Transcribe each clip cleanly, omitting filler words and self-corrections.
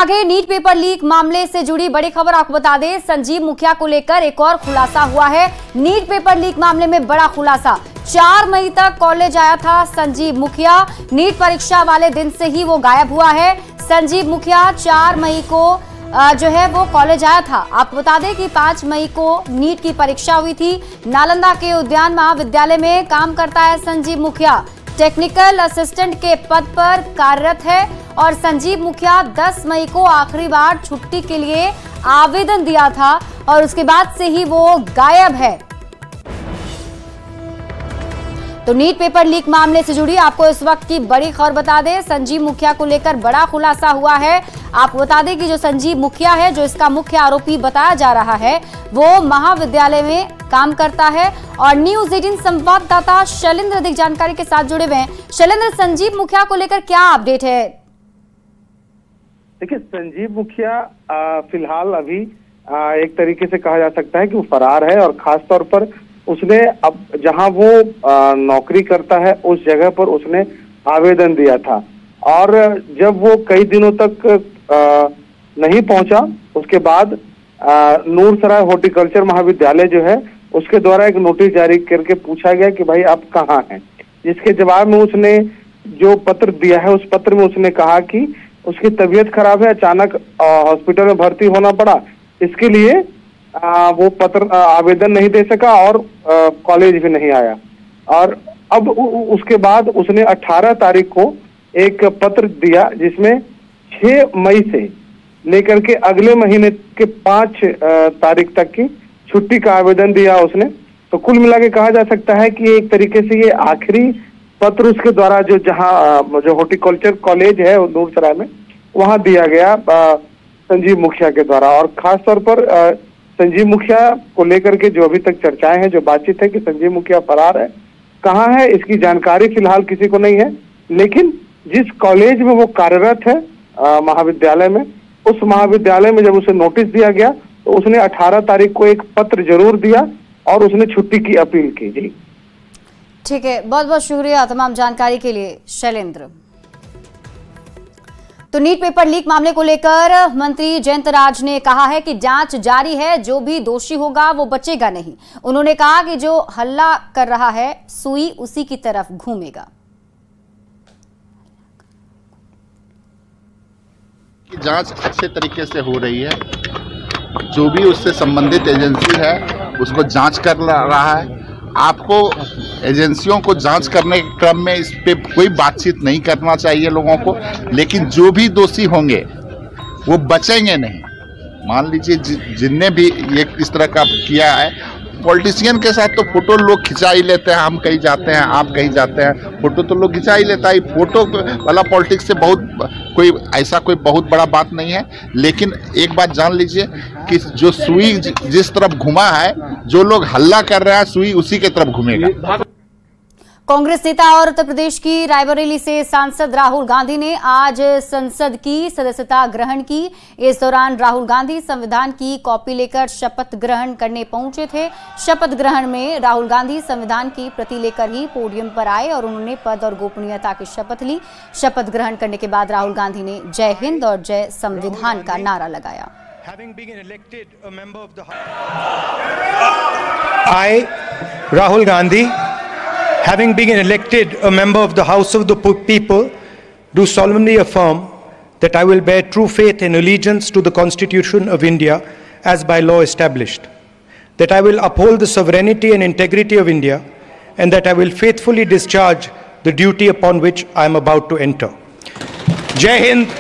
आगे NEET paper leak मामले से जुड़ी बड़ी खबर आपको बता दें। संजीव मुखिया को लेकर एक और खुलासा हुआ है। नीट पेपर लीक मामले में बड़ा खुलासा। 4 मई तक कॉलेज आया था संजीव मुखिया। नीट परीक्षा वाले दिन से ही वो गायब हुआ है। संजीव मुखिया 4 मई को जो है वो कॉलेज आया था। आपको बता दें कि 5 मई को नीट की परीक्षा हुई थी। नालंदा के उद्यान महाविद्यालय में काम करता है संजीव मुखिया। टेक्निकल असिस्टेंट के पद पर कार्यरत है और संजीव मुखिया 10 मई को आखिरी बार छुट्टी के लिए आवेदन दिया था और उसके बाद से ही वो गायब है। तो नीट पेपर लीक मामले से जुड़ी आपको इस वक्त की बड़ी खबर बता दें। संजीव मुखिया को लेकर बड़ा खुलासा हुआ है। आपको बता दें कि जो संजीव मुखिया है, जो इसका मुख्य आरोपी बताया जा रहा है, वो महाविद्यालय में काम करता है। और न्यूज़ 18 संवाददाता शैलेंद्र अधिक जानकारी के साथ जुड़े हुए हैं। शैलेंद्र, संजीव मुखिया को लेकर क्या अपडेट है? देखिए, संजीव मुखिया फिलहाल अभी एक तरीके से कहा जा सकता है कि वो फरार है और खास तौर पर उसने अब जहां वो नौकरी करता है उस जगह पर उसने आवेदन दिया था और जब वो कई दिनों तक नहीं पहुंचा, उसके बाद नूरसराय हॉर्टिकल्चर महाविद्यालय जो है उसके द्वारा एक नोटिस जारी करके पूछा गया कि भाई आप कहाँ हैं। जिसके जवाब में उसने जो पत्र दिया है, उस पत्र में उसने कहा कि उसकी तबीयत खराब है, अचानक हॉस्पिटल में भर्ती होना पड़ा, इसके लिए वो पत्र आवेदन नहीं दे सका और कॉलेज भी नहीं आया। और अब उसके बाद उसने 18 तारीख को एक पत्र दिया जिसमें 6 मई से लेकर के अगले महीने के 5 तारीख तक की छुट्टी का आवेदन दिया उसने। तो कुल मिला के कहा जा सकता है कि एक तरीके से ये आखिरी पत्र उसके द्वारा जो हॉर्टिकल्चर कॉलेज है नूरसराय में वहां दिया गया संजीव मुखिया के द्वारा। और खास तौर पर संजीव मुखिया को लेकर के जो अभी तक चर्चाएं हैं, जो बातचीत है कि संजीव मुखिया फरार है, कहाँ है इसकी जानकारी फिलहाल किसी को नहीं है। लेकिन जिस कॉलेज में वो कार्यरत है महाविद्यालय में, उस महाविद्यालय में जब उसे नोटिस दिया गया तो उसने 18 तारीख को एक पत्र जरूर दिया और उसने छुट्टी की अपील की। जी ठीक है, बहुत बहुत शुक्रिया तमाम जानकारी के लिए शैलेंद्र। तो नीट पेपर लीक मामले को लेकर मंत्री जयंत राज ने कहा है कि जांच जारी है, जो भी दोषी होगा वो बचेगा नहीं। उन्होंने कहा कि जो हल्ला कर रहा है सुई उसी की तरफ घूमेगा। जांच अच्छे तरीके से हो रही है, जो भी उससे संबंधित एजेंसी है उसको जांच कर रहा है। आपको एजेंसियों को जांच करने के क्रम में इस पे कोई बातचीत नहीं करना चाहिए लोगों को, लेकिन जो भी दोषी होंगे वो बचेंगे नहीं। मान लीजिए जिनने भी ये इस तरह का किया है, पॉलिटिशियन के साथ तो फोटो लोग खिंचा ही लेते हैं, हम कहीं जाते हैं, आप कहीं जाते हैं, फोटो तो लोग खिंचा ही लेता है। फोटो वाला पॉलिटिक्स से कोई बहुत बड़ा बात नहीं है। लेकिन एक बात जान लीजिए कि जो सुई जिस तरफ घुमा है, जो लोग हल्ला कर रहे हैं, सुई उसी के तरफ घूमेगा। कांग्रेस नेता और उत्तर प्रदेश की रायबरेली से सांसद राहुल गांधी ने आज संसद की सदस्यता ग्रहण की। इस दौरान राहुल गांधी संविधान की कॉपी लेकर शपथ ग्रहण करने पहुंचे थे। शपथ ग्रहण में राहुल गांधी संविधान की प्रति लेकर ही पोडियम पर आए और उन्होंने पद और गोपनीयता की शपथ ली। शपथ ग्रहण करने के बाद राहुल गांधी ने जय हिंद और जय संविधान का नारा लगाया। I, Rahul Gandhi, having been elected a member of the House of the People, do solemnly affirm that I will bear true faith and allegiance to the Constitution of India as by law established, that I will uphold the sovereignty and integrity of India, and that I will faithfully discharge the duty upon which I am about to enter. Jai Hind.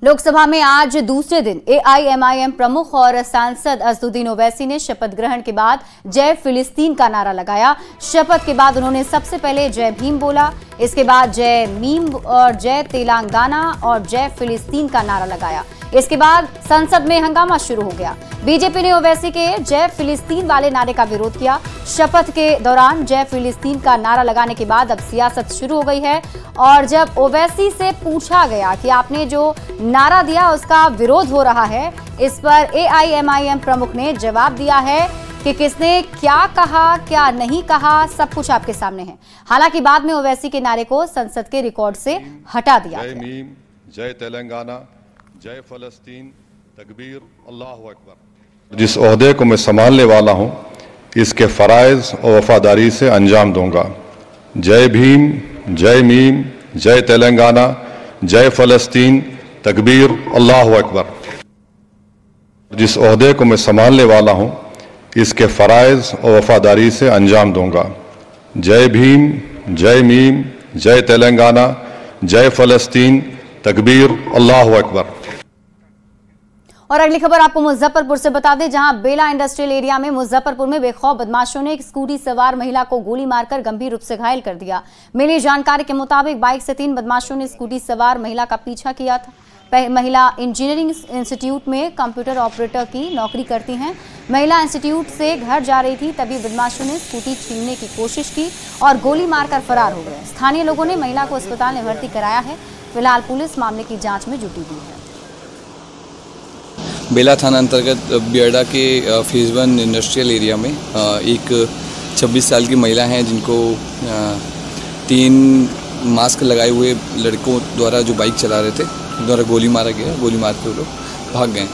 Lok Sabha में आज दूसरे दिन AIMIM प्रमुख और सांसद असदुद्दीन ओवैसी ने शपथ ग्रहण के बाद जय फिलिस्तीन का नारा लगाया। शपथ के बाद उन्होंने सबसे पहले जय भीम बोला, इसके बाद जय मीम और जय तेलंगाना और जय फिलिस्तीन का नारा लगाया। इसके बाद संसद में हंगामा शुरू हो गया। बीजेपी ने ओवैसी के जय फिलिस्तीन वाले नारे का विरोध किया। शपथ के दौरान जय फिलिस्तीन का नारा लगाने के बाद अब सियासत शुरू हो गई है और जब ओवैसी से पूछा गया कि आपने जो नारा दिया उसका विरोध हो रहा है, इस पर AIMIM प्रमुख ने जवाब दिया है कि किसने क्या कहा क्या नहीं कहा, सब कुछ आपके सामने है। हालांकि बाद में ओवैसी के नारे को संसद के रिकॉर्ड से हटा दिया। जय मीम, जय तेलंगाना, जय फलस्तीन, तकबीर, अल्लाहु अकबर। जिस ओहदे को मैं संभालने वाला हूँ इसके फ़राइज़ और वफादारी से अंजाम दूंगा। जय भीम, जय मीम, जय तेलंगाना, जय फलस्तीन, तकबीर, अल्लाहु अकबर। जिस ओहदे को मैं संभालने वाला हूँ इसके फ़राइज़ और वफादारी से अंजाम दूंगा। जय भीम, जय मीम, जय तेलंगाना, जय फलस्तीन, तकबीर, अल्लाहु अकबर। और अगली खबर आपको मुजफ्फरपुर से बता दें, जहां बेला इंडस्ट्रियल एरिया में मुजफ्फरपुर में बेखौफ बदमाशों ने एक स्कूटी सवार महिला को गोली मारकर गंभीर रूप से घायल कर दिया। मिली जानकारी के मुताबिक बाइक से 3 बदमाशों ने स्कूटी सवार महिला का पीछा किया था। महिला इंजीनियरिंग इंस्टीट्यूट में कंप्यूटर ऑपरेटर की नौकरी करती हैं। महिला इंस्टीट्यूट से घर जा रही थी, तभी बदमाशों ने स्कूटी छीनने की कोशिश की और गोली मारकर फरार हो गए। स्थानीय लोगों ने महिला को अस्पताल में भर्ती कराया है। फिलहाल पुलिस मामले की जांच में जुटी हुई है। बेला थाना अंतर्गत बियडा के फेज़ 1 इंडस्ट्रियल एरिया में एक 26 साल की महिला हैं जिनको 3 मास्क लगाए हुए लड़कों द्वारा जो बाइक चला रहे थे द्वारा गोली मारा गया। गोली मार के वो लोग भाग गए।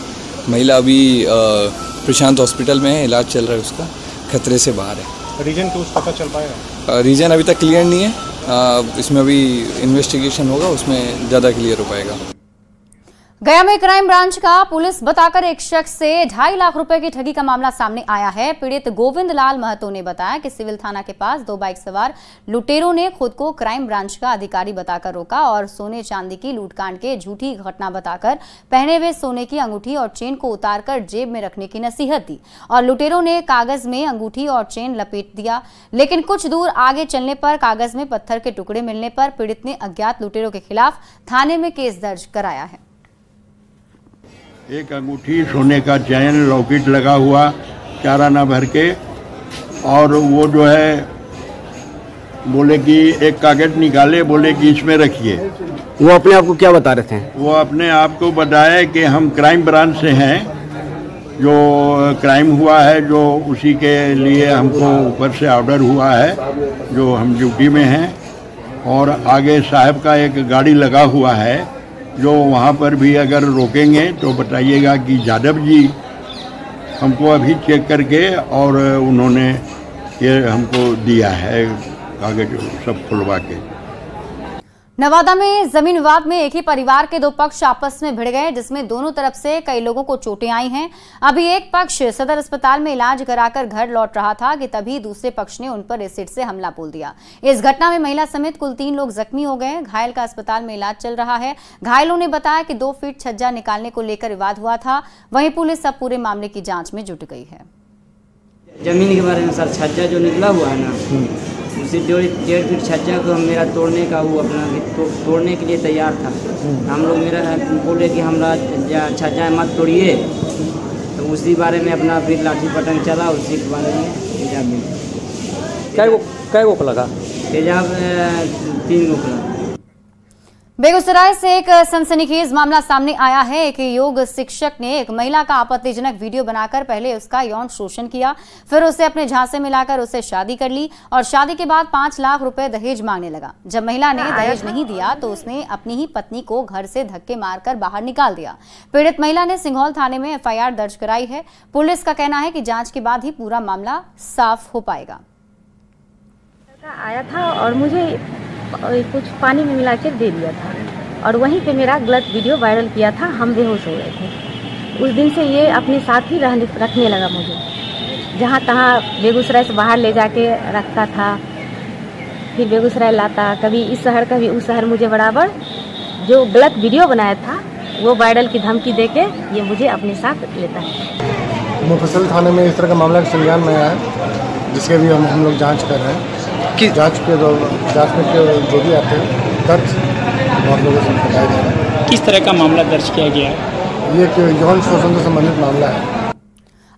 महिला अभी प्रशांत हॉस्पिटल में है, इलाज चल रहा है उसका, खतरे से बाहर है। रीजन कुछ पता चल पाएगा? रीजन अभी तक क्लियर नहीं है, इसमें अभी इन्वेस्टिगेशन होगा, उसमें ज़्यादा क्लियर हो पाएगा। गया में क्राइम ब्रांच का पुलिस बताकर एक शख्स से 2.5 लाख रुपए की ठगी का मामला सामने आया है। पीड़ित गोविंद लाल महतो ने बताया कि सिविल थाना के पास 2 बाइक सवार लुटेरों ने खुद को क्राइम ब्रांच का अधिकारी बताकर रोका और सोने चांदी की लूटकांड के झूठी घटना बताकर पहने हुए सोने की अंगूठी और चेन को उतारकर जेब में रखने की नसीहत दी और लुटेरों ने कागज में अंगूठी और चेन लपेट दिया। लेकिन कुछ दूर आगे चलने पर कागज में पत्थर के टुकड़े मिलने पर पीड़ित ने अज्ञात लुटेरों के खिलाफ थाने में केस दर्ज कराया है। एक अंगूठी, सोने का चैन, लॉकेट लगा हुआ 4 आना भर के, और वो जो है बोले कि एक कागज निकाले, बोले कि इसमें रखिए। वो अपने आप को क्या बता रहे थे? वो अपने आप को बताया कि हम क्राइम ब्रांच से हैं, जो क्राइम हुआ है जो उसी के लिए हमको ऊपर से ऑर्डर हुआ है, जो हम ड्यूटी में हैं। और आगे साहब का एक गाड़ी लगा हुआ है, जो वहाँ पर भी अगर रोकेंगे तो बताइएगा कि यादव जी हमको अभी चेक करके और उन्होंने ये हमको दिया है कागज सब खुलवा के। नवादा में जमीन विवाद में एक ही परिवार के 2 पक्ष आपस में भिड़ गए, जिसमें दोनों तरफ से कई लोगों को चोटें आई हैं। अभी एक पक्ष सदर अस्पताल में इलाज कराकर घर लौट रहा था कि तभी दूसरे पक्ष ने उन पर एसिड से हमला बोल दिया। इस घटना में महिला समेत कुल 3 लोग जख्मी हो गए। घायल का अस्पताल में इलाज चल रहा है। घायलों ने बताया कि 2 फीट छज्जा निकालने को लेकर विवाद हुआ था। वहीं पुलिस अब पूरे मामले की जाँच में जुट गई है। जमीन के बारे में सर, छज्जा जो निकला हुआ है ना, उसी 1.5 फीट छज्जा को मेरा तोड़ने का वो अपना तोड़ने के लिए तैयार था। हम लोग मेरा बोले कि हमारा छज्जा मत तोड़िए, तो उसी बारे में अपना फिर लाठी पटंग चला, उसी के बारे में तेजाब मिला। कै गो लगा? तेजाब 3 गो लगा। बेगूसराय से एक सनसनीखेज मामला सामने आया है। एक योग शिक्षक ने एक महिला का आपत्तिजनक वीडियो बनाकर पहले उसका यौन शोषण किया, फिर उसे अपने झांसे में लाकर उससे शादी कर ली और शादी के बाद 5 लाख रुपए दहेज मांगने लगा। जब महिला ने दहेज नहीं दिया तो उसने अपनी ही पत्नी को घर से धक्के मारकर बाहर निकाल दिया। पीड़ित महिला ने सिंघौल थाने में FIR दर्ज कराई है। पुलिस का कहना है कि जाँच के बाद ही पूरा मामला साफ हो पाएगा। आया था और मुझे कुछ पानी में मिला के दे दिया था और वहीं पे मेरा गलत वीडियो वायरल किया था। हम बेहोश हो गए थे। उस दिन से ये अपने साथ ही रखने लगा मुझे। जहाँ तहाँ बेगूसराय से बाहर ले जाके रखता था, फिर बेगूसराय लाता, कभी इस शहर कभी उस शहर। मुझे बराबर जो गलत वीडियो बनाया था वो वायरल की धमकी देके ये मुझे अपने साथ लेता है। मुफस्सिल थाने में इस तरह का मामला संज्ञान में आया है, जिसके भी हम लोग जाँच कर रहे हैं। जांच में जो भी आते हैं दर्ज बहुत लोगों से बताया जा रहा है। किस तरह का मामला दर्ज किया गया है? ये यौन शोषण से संबंधित मामला है।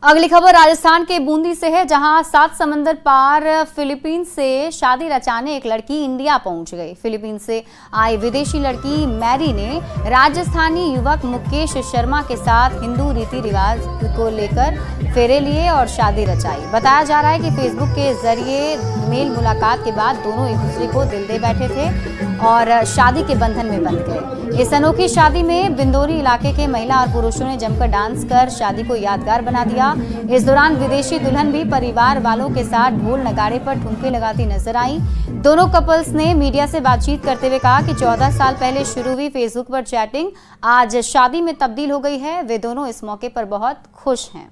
अगली खबर राजस्थान के बूंदी से है, जहां 7 समंदर पार फिलीपींस से शादी रचाने एक लड़की इंडिया पहुंच गई। फिलीपींस से आई विदेशी लड़की मैरी ने राजस्थानी युवक मुकेश शर्मा के साथ हिंदू रीति रिवाज को लेकर फेरे लिए और शादी रचाई। बताया जा रहा है कि फेसबुक के जरिए मेल मुलाकात के बाद दोनों एक दूसरे को दिल दे बैठे थे और शादी के बंधन में बंध गए। इस अनोखी शादी में बिंदोरी इलाके के महिला और पुरुषों ने जमकर डांस कर शादी को यादगार बना दिया। इस दौरान विदेशी दुल्हन भी परिवार वालों के साथ ढोल नगाड़े पर ठुमके लगाती नजर आई। दोनों कपल्स ने मीडिया से बातचीत करते हुए कहा कि 14 साल पहले शुरू हुई फेसबुक पर चैटिंग आज शादी में तब्दील हो गई है। वे दोनों इस मौके पर बहुत खुश हैं।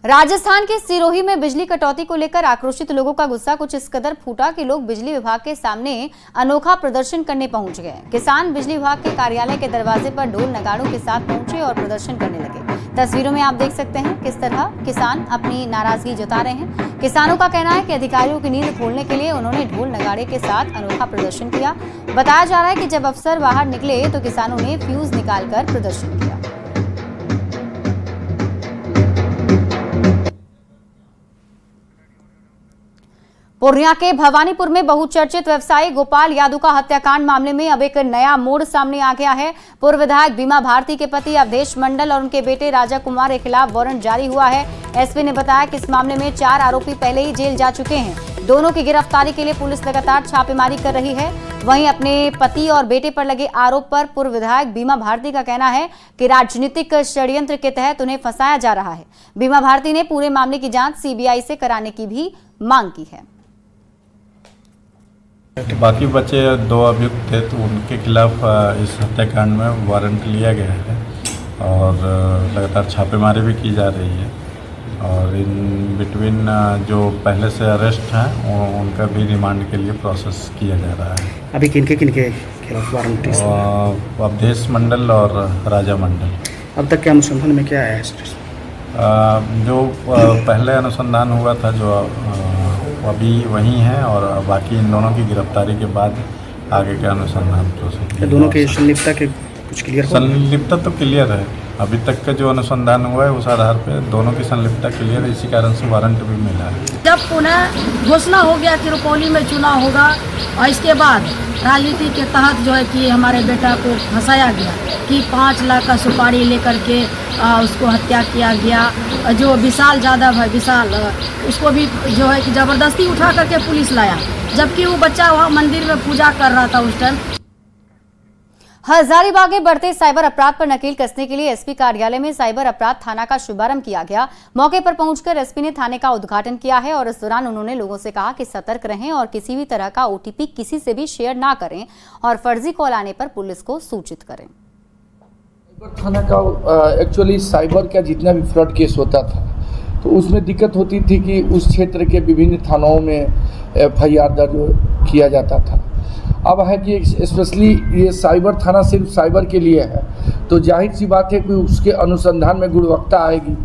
राजस्थान के सिरोही में बिजली कटौती को लेकर आक्रोशित लोगों का गुस्सा कुछ इस कदर फूटा कि लोग बिजली विभाग के सामने अनोखा प्रदर्शन करने पहुंच गए। किसान बिजली विभाग के कार्यालय के दरवाजे पर ढोल नगाड़ों के साथ पहुंचे और प्रदर्शन करने लगे। तस्वीरों में आप देख सकते हैं किस तरह किसान अपनी नाराजगी जता रहे हैं। किसानों का कहना है कि अधिकारियों की नींद खोलने के लिए उन्होंने ढोल नगाड़े के साथ अनोखा प्रदर्शन किया। बताया जा रहा है कि जब अफसर बाहर निकले तो किसानों ने फ्यूज निकालकर प्रदर्शन किया। पूर्णिया के भवानीपुर में बहुचर्चित व्यवसायी गोपाल यादव का हत्याकांड मामले में अब एक नया मोड़ सामने आ गया है। पूर्व विधायक बीमा भारती के पति अवधेश मंडल और उनके बेटे राजा कुमार के खिलाफ वारंट जारी हुआ है। एसपी ने बताया कि इस मामले में 4 आरोपी पहले ही जेल जा चुके हैं। दोनों की गिरफ्तारी के लिए पुलिस लगातार छापेमारी कर रही है। वहीं अपने पति और बेटे पर लगे आरोप पर पूर्व विधायक बीमा भारती का कहना है कि राजनीतिक षड्यंत्र के तहत उन्हें फंसाया जा रहा है। बीमा भारती ने पूरे मामले की जांच सीबीआई से कराने की भी मांग की है। बाकी बचे 2 अभियुक्त थे तो उनके खिलाफ इस हत्याकांड में वारंट लिया गया है और लगातार छापेमारी भी की जा रही है और इन बिटवीन जो पहले से अरेस्ट हैं उनका भी रिमांड के लिए प्रोसेस किया जा रहा है। अभी किनके खिलाफ वारंट? अवधेश मंडल और राजा मंडल। अब तक के अनुसंधान में क्या है? जो पहले अनुसंधान हुआ था जो अभी वही है और बाकी इन दोनों की गिरफ्तारी के बाद आगे का अनुसंधान प्रोसेस। दोनों की संलिप्तता के कुछ क्लियर? संलिप्तता तो क्लियर है। अभी तक का जो अनुसंधान हुआ है उस आधार पे दोनों की संलिप्तता क्लियर है। इसी कारण से वारंट भी मिला है। जब पुनः घोषणा हो गया कि रुपौली में चुनाव होगा और इसके बाद राजनीति के तहत जो है कि हमारे बेटा को फंसाया गया कि 5 लाख का सुपारी लेकर के उसको हत्या किया गया। जो विशाल यादव है, विशाल उसको भी जो है कि जबरदस्ती उठा करके पुलिस लाया, जबकि वो बच्चा वहाँ मंदिर में पूजा कर रहा था उस टाइम। हजारीबाग में बढ़ते साइबर अपराध पर नकेल कसने के लिए एसपी कार्यालय में साइबर अपराध थाना का शुभारंभ किया गया। मौके पर पहुंचकर एसपी ने थाने का उद्घाटन किया है और इस दौरान उन्होंने लोगों से कहा कि सतर्क रहें और किसी भी तरह का ओटीपी किसी से भी शेयर ना करें और फर्जी कॉल आने पर पुलिस को सूचित करें। थाना का एक्चुअली साइबर का जितना भी फ्रॉड केस होता था तो उसमें दिक्कत होती थी कि उस क्षेत्र के विभिन्न थानों में FIR दर्ज किया जाता था। अब है कि स्पेशली ये साइबर थाना सिर्फ साइबर के लिए है तो जाहिर सी बात है कि उसके अनुसंधान में गुणवत्ता आएगी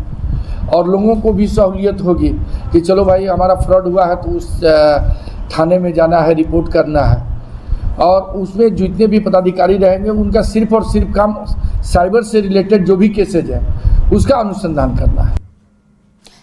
और लोगों को भी सहूलियत होगी कि चलो भाई हमारा फ्रॉड हुआ है तो उस थाने में जाना है, रिपोर्ट करना है और उसमें जितने भी पदाधिकारी रहेंगे उनका सिर्फ और सिर्फ काम साइबर से रिलेटेड जो भी केसेज है उसका अनुसंधान करना है।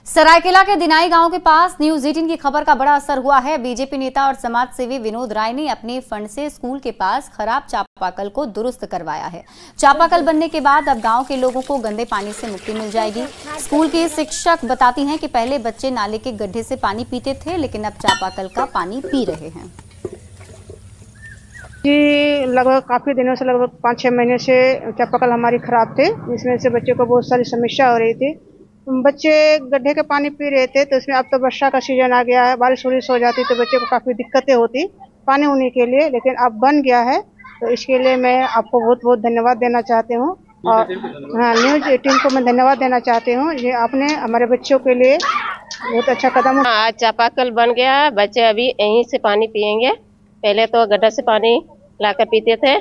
सरायकेला के दिनाई गांव के पास न्यूज 18 की खबर का बड़ा असर हुआ है। बीजेपी नेता और समाज सेवी विनोद राय ने अपने फंड से स्कूल के पास खराब चापाकल को दुरुस्त करवाया है। चापाकल बनने के बाद अब गांव के लोगों को गंदे पानी से मुक्ति मिल जाएगी। स्कूल के शिक्षक बताती हैं कि पहले बच्चे नाले के गड्ढे से पानी पीते थे लेकिन अब चापाकल का पानी पी रहे हैं। जी लगभग काफ़ी दिनों से, लगभग 5-6 महीने से चापाकल हमारी ख़राब थे, जिसमें से बच्चों को बहुत सारी समस्या हो रही थी। बच्चे गड्ढे के पानी पी रहे थे तो इसमें अब तो वर्षा का सीजन आ गया है, बारिश वारिश हो जाती तो बच्चे को काफ़ी दिक्कतें होती पानी होने के लिए, लेकिन अब बन गया है तो इसके लिए मैं आपको बहुत बहुत धन्यवाद देना चाहती हूँ और हाँ न्यूज़ 18 को मैं धन्यवाद देना चाहती हूँ। ये आपने हमारे बच्चों के लिए बहुत अच्छा कदम उठाया। आज चापाकल बन गया है, बच्चे अभी यहीं से पानी पियेंगे। पहले तो गड्ढा से पानी लाकर पीते थे,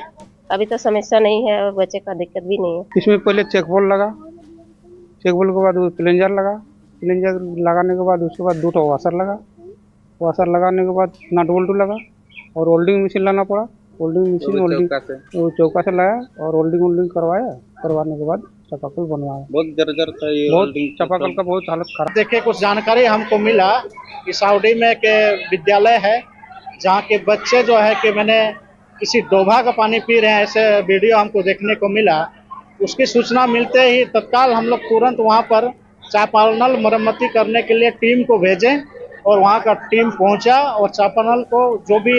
अभी तो समस्या नहीं है और बच्चे का दिक्कत भी नहीं है। इसमें पहले चेकबोल लगा, चेकबोल के बाद प्लेंजर लगा, प्लेंजर लगाने के बाद उसके बाद 2 वाशर लगा, वाशर लगाने के बाद नट बोल्ट लगा और होल्डिंग मशीन लाना पड़ा। होल्डिंग मशीन चौका से लाया और होल्डिंग करवाया, करवाने के बाद चापाकल बनवाया। बहुत जर्जर था ये, बहुत चापाकल का बहुत हालत खराब। देखिए कुछ जानकारी हमको मिला कि साउडी में के विद्यालय है जहाँ के बच्चे जो है कि मैंने किसी डोभा का पानी पी रहे हैं, ऐसे वीडियो हमको देखने को मिला। उसकी सूचना मिलते ही तत्काल हम लोग तुरंत वहाँ पर चापानल मरम्मती करने के लिए टीम को भेजें और वहाँ का टीम पहुँचा और चापानल को जो भी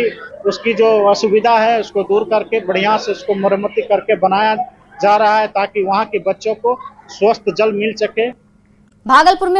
उसकी जो असुविधा है उसको दूर करके बढ़िया से उसको मरम्मती करके बनाया जा रहा है ताकि वहाँ के बच्चों को स्वस्थ जल मिल सके। भागलपुर में